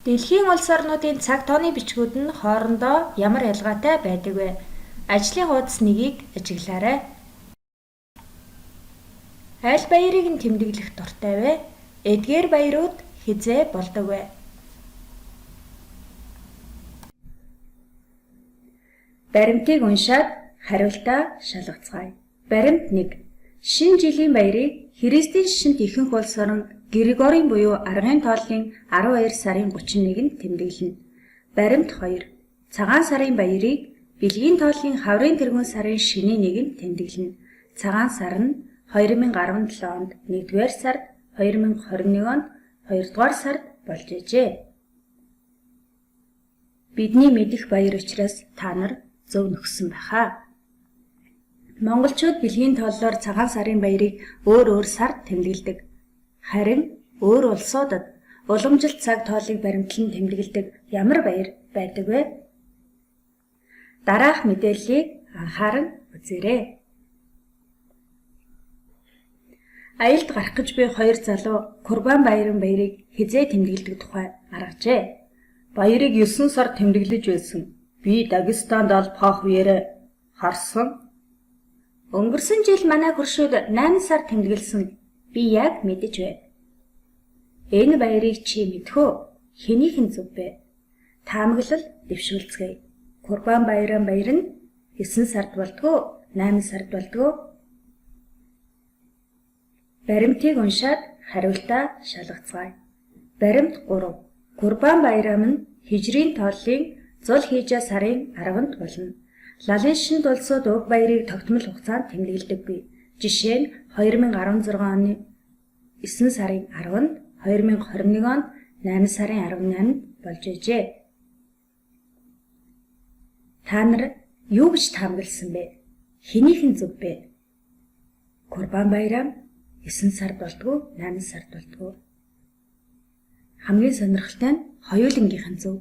Дэлхийн улс орнуудын цаг тооны бичгүүд нь хоорондоо ямар ялгаатай байдаг вэ? Ажлын хуудас 1-ийг ажиглаарай. Аль баярыг нь тэмдэглэх дуртай вэ? Эдгээр баярууд хизээ болдог вэ? Баримтыг уншаад хариултаа шалгацгаая. Баримт 1. Шинэ жилийн баярыг Христийн шишинт ихэнх улс орн Григорийн буюу аргын тооллын 12 сарын 31-нд тэмдэглэнэ. Баримт 2. Цагаан сарын баярыг Бэлгийн тооллын хаврын тэргүүн сарын шөнийн 1-нд тэмдэглэнэ. Цагаан сар нь 2017 онд 1-р сард, 2021 онд 2-р сард болжээ. Бидний мэдэх баяр учраас та нар зөв нөхсөн байхаа. Монголчууд Бэлгийн тооллоор цагаан сарын баярыг өөр сард тэмдэглэдэг. Харин өөр улсуудад уламжилт цаг тооллыг баримтлан тэмдэглэдэг ямар баяр байдаг вэ? Дараах мэдээллийг анхааран үзээрэй. Аялд гарах гэж буй 2 залуу Курбан баярын баярыг хизээ тэмдэглэдэг тухай маргажээ. Баярыг 9 сард тэмдэглэж байсан. Би Дагестанд албах үеэр харсан. Өнгөрсөн жил манай хөршүүд 8 сар тэмдэглэсэн. Би яг мэдэж байна. Энэ баярыг чи мэдхөө? Хэнийх нь зөв бэ? Таамаглал дэвшүүлцгээе. Курбан баярын баяр нь 9 сард болдгоо, 8 сард болдгоо? Баримтыг уншаад хариултаа шалгацгаая. Баримт 3. Курбан баярам нь Хижрийн тооллын Зулхижа сарын 10-нд болно. Лалын шинэ улсууд уг баярыг тогтмол хугацаанд тэмдэглэдэггүй. Жишээ нь 2016 оны 9 сарын 10-нд, 2021 онд 8 сарын 18-нд болжээ. Та нар юу гэж таамагласан бэ? Хэнийх нь зөв бэ? Курбан баярам 9 сард болдгоо, 8 сард болдгоо? Хамгийн сонирхолтой нь хоёулангийнх нь зөв.